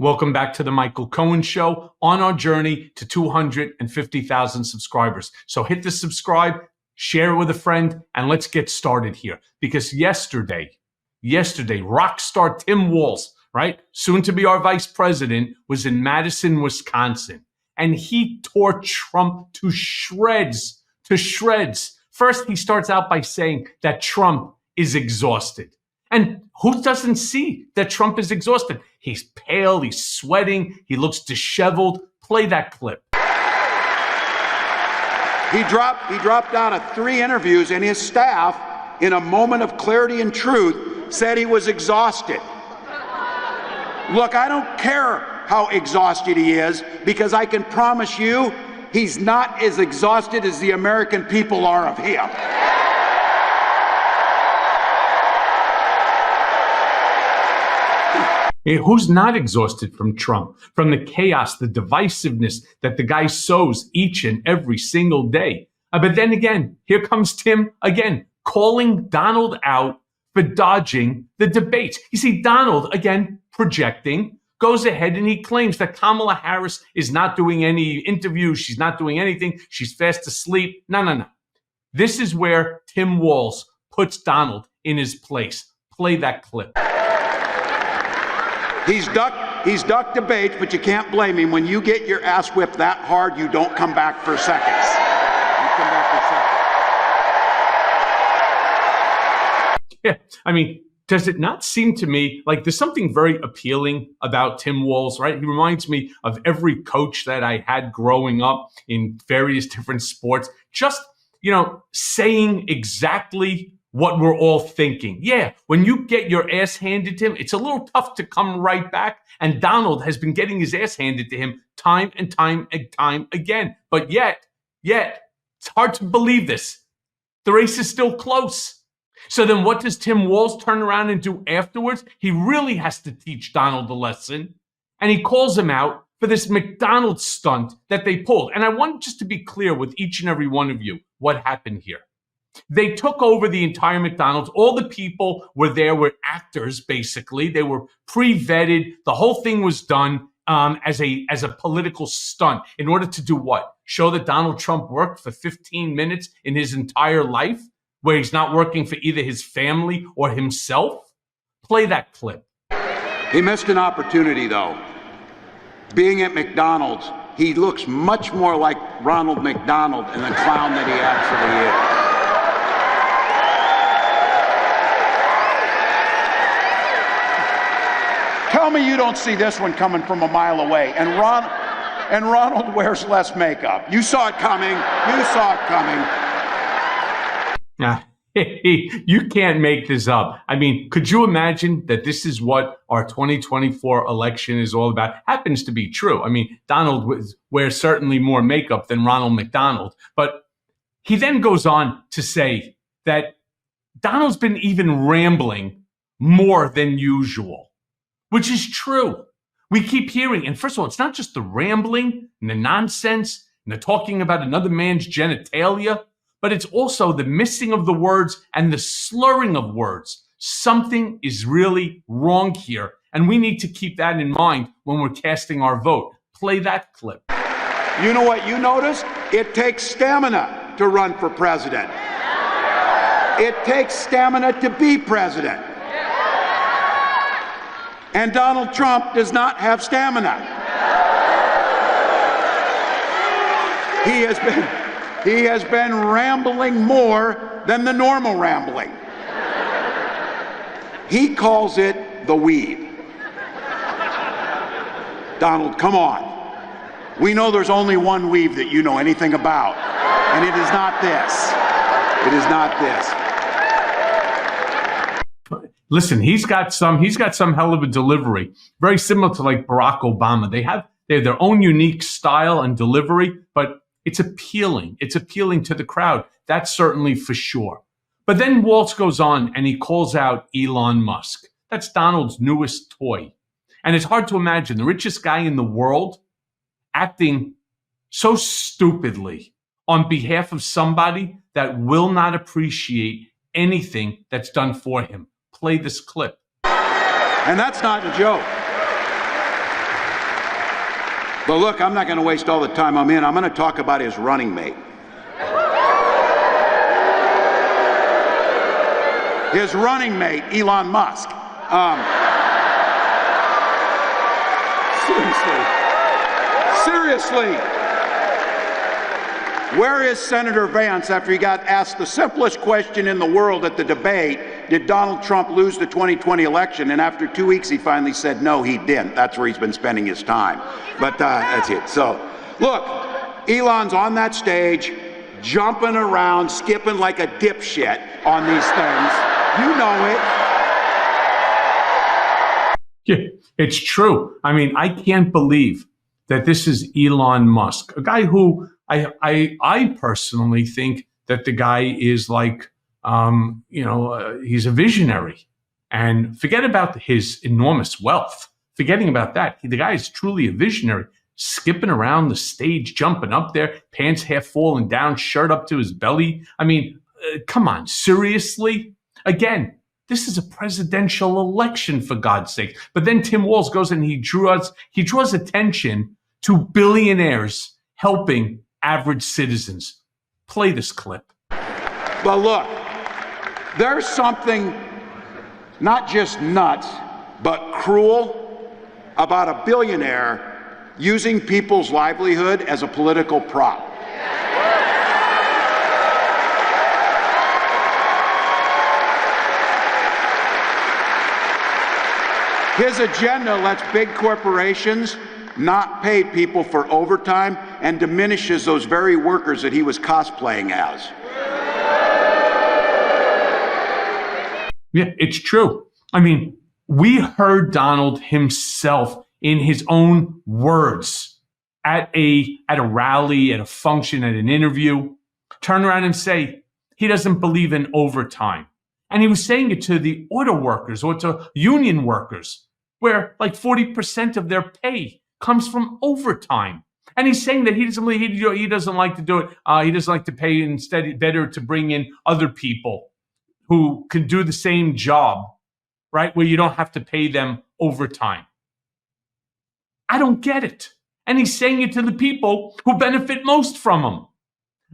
Welcome back to the Michael Cohen Show on our journey to 250,000 subscribers. So hit the subscribe, share it with a friend, and let's get started here. Because yesterday, rock star Tim Walz, right, soon to be our vice president, was in Madison, Wisconsin. And he tore Trump to shreds, First, he starts out by saying that Trump is exhausted. And who doesn't see that Trump is exhausted? He's pale, he's sweating, he looks disheveled. Play that clip. He dropped out of 3 interviews, and his staff, in a moment of clarity and truth, said he was exhausted. Look, I don't care how exhausted he is, because I can promise you he's not as exhausted as the American people are of him. Who's not exhausted from Trump, from the chaos, the divisiveness that the guy sows each and every single day? But then again, here comes Tim again, calling Donald out for dodging the debate. You see, Donald, again, projecting, goes ahead and he claims that Kamala Harris is not doing any interviews. She's not doing anything. She's fast asleep. No. This is where Tim Walz puts Donald in his place. Play that clip. He's ducked debates, but you can't blame him. When you get your ass whipped that hard, you don't come back for seconds. You come back for seconds. Yeah, I mean, does it not seem to me like there's something very appealing about Tim Walz, right? He reminds me of every coach that I had growing up in various different sports, just, saying exactly what we're all thinking. Yeah, when you get your ass handed to him, it's a little tough to come right back. And Donald has been getting his ass handed to him time and time again. But yet, it's hard to believe this. The race is still close. So then what does Tim Walz turn around and do afterwards? He really has to teach Donald a lesson. And he calls him out for this McDonald's stunt that they pulled. And I want just to be clear with each and every one of you what happened here. They took over the entire McDonald's. All the people were there were actors, basically. They were pre-vetted. The whole thing was done as a political stunt. In order to do what? Show that Donald Trump worked for 15 minutes in his entire life, where he's not working for either his family or himself? Play that clip. He missed an opportunity, though. Being at McDonald's, he looks much more like Ronald McDonald than the clown that he actually is. Tell me you don't see this one coming from a mile away. And Ronald wears less makeup. You saw it coming. You can't make this up. I mean, could you imagine that this is what our 2024 election is all about? Happens to be true. I mean, Donald wears certainly more makeup than Ronald McDonald. But he then goes on to say that Donald's been even rambling more than usual. Which is true. We keep hearing, and first of all, it's not just the rambling and the nonsense and the talking about another man's genitalia, but it's also the missing of the words and the slurring of words. Something is really wrong here, and we need to keep that in mind when we're casting our vote. Play that clip. You know what you noticed? It takes stamina to run for president. It takes stamina to be president. And Donald Trump does not have stamina. He has been rambling more than the normal rambling. He calls it the weave. Donald, come on. We know there's only one weave that you know anything about, and it is not this. It is not this. Listen, he's got some hell of a delivery, very similar to like Barack Obama. They have their own unique style and delivery, but it's appealing. It's appealing to the crowd. That's certainly for sure. But then Walz goes on and he calls out Elon Musk. That's Donald's newest toy. And it's hard to imagine the richest guy in the world acting so stupidly on behalf of somebody that will not appreciate anything that's done for him. Play this clip. And that's not a joke. But look, I'm not going to waste all the time I'm in. I'm going to talk about his running mate. His running mate, Elon Musk. Seriously. Where is Senator Vance after he got asked the simplest question in the world at the debate? Did Donald Trump lose the 2020 election? And after 2 weeks, he finally said, no, he didn't. That's where he's been spending his time. But that's it. So, look, Elon's on that stage, jumping around, skipping like a dipshit on these things. You know it. Yeah, it's true. I mean, I can't believe that this is Elon Musk, a guy who I personally think that the guy is like, he's a visionary. And forget about his enormous wealth. Forgetting about that, the guy is truly a visionary, skipping around the stage, jumping up there, pants half falling down, shirt up to his belly. I mean, come on, seriously? Again, this is a presidential election, for God's sake. But then Tim Walz goes and he draws attention to billionaires helping average citizens. Play this clip. Well, look, there's something not just nuts, but cruel about a billionaire using people's livelihood as a political prop. His agenda lets big corporations not pay people for overtime and diminishes those very workers that he was cosplaying as. Yeah, it's true. I mean, we heard Donald himself in his own words at a rally, at a function, at an interview, turn around and say he doesn't believe in overtime. And he was saying it to the auto workers or to union workers, where like 40% of their pay comes from overtime. And he's saying that he doesn't like to do it. He doesn't like to pay. Instead, better to bring in other people who can do the same job, right? Where you don't have to pay them overtime. I don't get it. And he's saying it to the people who benefit most from him.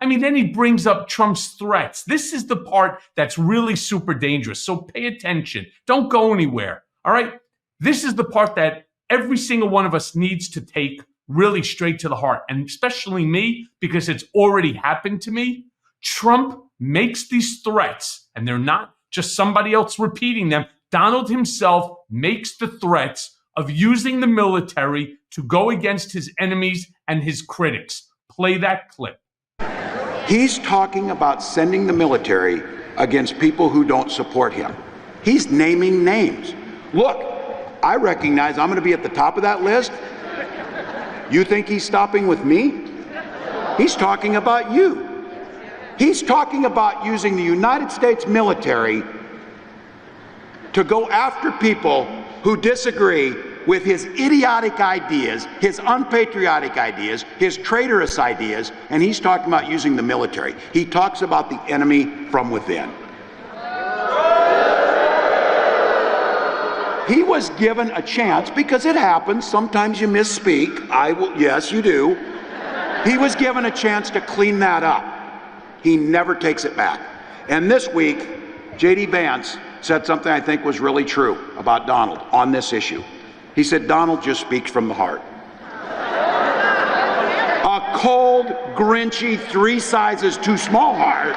I mean, then he brings up Trump's threats. This is the part that's really super dangerous. So pay attention. Don't go anywhere. All right. This is the part that every single one of us needs to take really straight to the heart. And especially me, because it's already happened to me. Trump makes these threats, and they're not just somebody else repeating them. Donald himself makes the threats of using the military to go against his enemies and his critics. Play that clip. He's talking about sending the military against people who don't support him. He's naming names. Look, I recognize I'm going to be at the top of that list. You think he's stopping with me? He's talking about you. He's talking about using the United States military to go after people who disagree with his idiotic ideas, his unpatriotic ideas, his traitorous ideas, and he's talking about using the military. He talks about the enemy from within. He was given a chance, because it happens, sometimes you misspeak, yes you do. He was given a chance to clean that up. He never takes it back. And this week, J.D. Vance said something I think was really true about Donald on this issue. He said, Donald just speaks from the heart. A cold, grinchy, 3 sizes too small heart.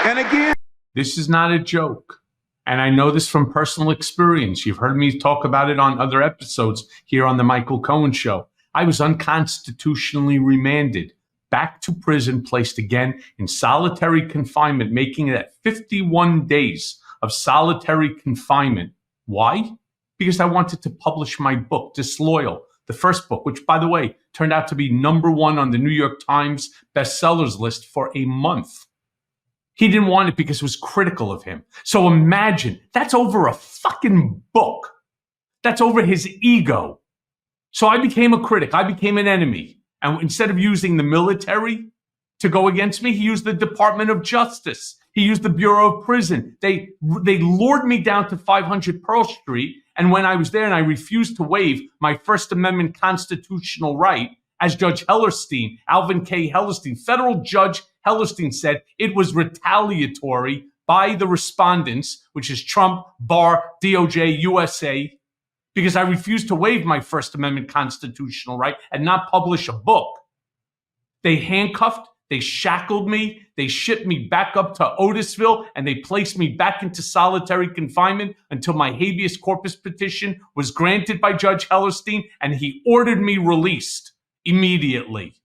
And again, this is not a joke. And I know this from personal experience. You've heard me talk about it on other episodes here on the Michael Cohen Show. I was unconstitutionally remanded back to prison, placed again in solitary confinement, making it at 51 days of solitary confinement. Why? Because I wanted to publish my book, Disloyal, the first book, which, by the way, turned out to be #1 on the New York Times bestsellers list for a month. He didn't want it because it was critical of him. So imagine, that's over a fucking book. That's over his ego. So I became a critic. I became an enemy. And instead of using the military to go against me, he used the Department of Justice. He used the Bureau of Prison. They lured me down to 500 Pearl Street. And when I was there and I refused to waive my First Amendment constitutional right, as Judge Hellerstein, Alvin K. Hellerstein, federal judge Hellerstein said, it was retaliatory by the respondents, which is Trump, Barr, DOJ, USA, because I refused to waive my First Amendment constitutional right and not publish a book. They handcuffed, they shackled me, they shipped me back up to Otisville, and they placed me back into solitary confinement until my habeas corpus petition was granted by Judge Hellerstein, and he ordered me released immediately.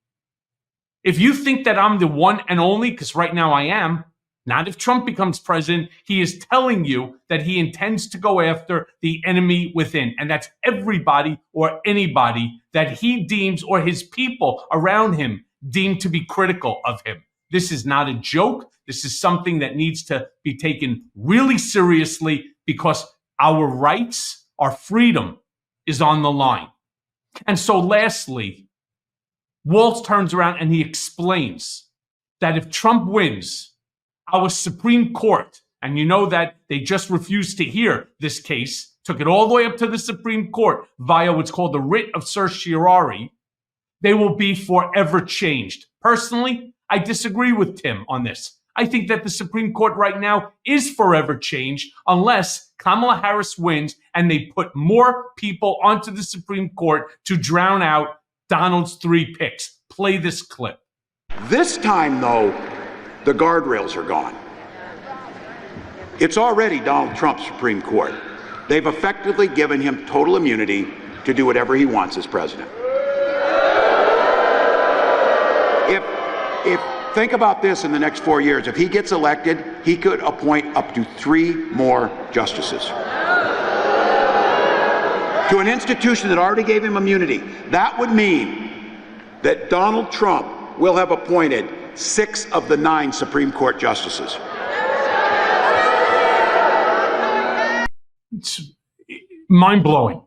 If you think that I'm the one and only, because right now I am, not if Trump becomes president, he is telling you that he intends to go after the enemy within. And that's everybody or anybody that he deems or his people around him deem to be critical of him. This is not a joke. This is something that needs to be taken really seriously because our rights, our freedom is on the line. And so lastly, Walz turns around and he explains that if Trump wins, our Supreme Court, and you know that they just refused to hear this case, took it all the way up to the Supreme Court via what's called the writ of certiorari, they will be forever changed. Personally, I disagree with Tim on this. I think that the Supreme Court right now is forever changed unless Kamala Harris wins and they put more people onto the Supreme Court to drown out Donald's 3 picks. Play this clip. This time, though, the guardrails are gone. It's already Donald Trump's Supreme Court. They've effectively given him total immunity to do whatever he wants as president. If think about this in the next 4 years. If he gets elected, he could appoint up to 3 more justices to an institution that already gave him immunity. That would mean that Donald Trump will have appointed 6 of the 9 Supreme Court justices. It's mind-blowing.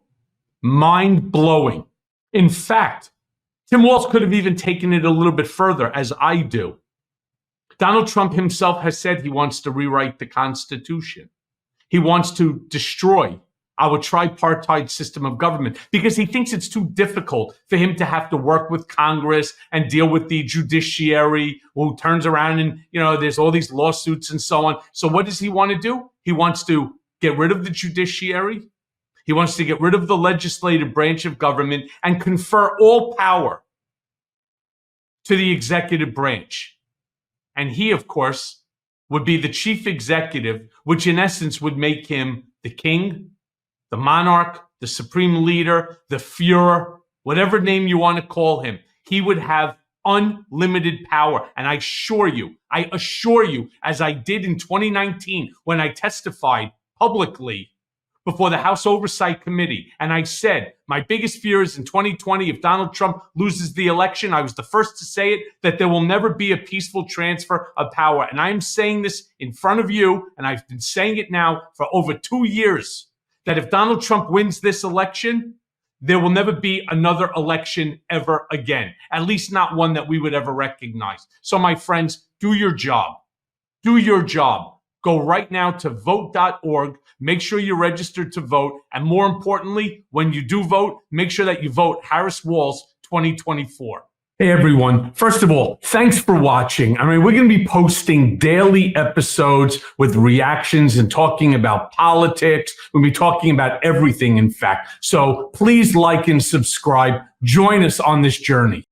Mind-blowing. In fact, Tim Walz could have even taken it a little bit further, as I do. Donald Trump himself has said he wants to rewrite the Constitution. He wants to destroy our tripartite system of government because he thinks it's too difficult for him to have to work with Congress and deal with the judiciary who turns around and, there's all these lawsuits and so on. So what does he want to do? He wants to get rid of the judiciary. He wants to get rid of the legislative branch of government and confer all power to the executive branch. And he, of course, would be the chief executive, which in essence would make him the king, the monarch, the supreme leader, the Führer, whatever name you want to call him. He would have unlimited power. And I assure you, as I did in 2019 when I testified publicly before the House Oversight Committee, and I said, my biggest fear is in 2020, if Donald Trump loses the election, I was the first to say it, that there will never be a peaceful transfer of power. And I'm saying this in front of you, and I've been saying it now for over 2 years, that if Donald Trump wins this election, there will never be another election ever again, at least not one that we would ever recognize. So my friends, do your job. Do your job. Go right now to vote.org. Make sure you're registered to vote. And more importantly, when you do vote, make sure that you vote Harris Walz 2024. Hey, everyone. First of all, thanks for watching. We're going to be posting daily episodes with reactions and talking about politics. We'll be talking about everything, in fact. So please like and subscribe. Join us on this journey.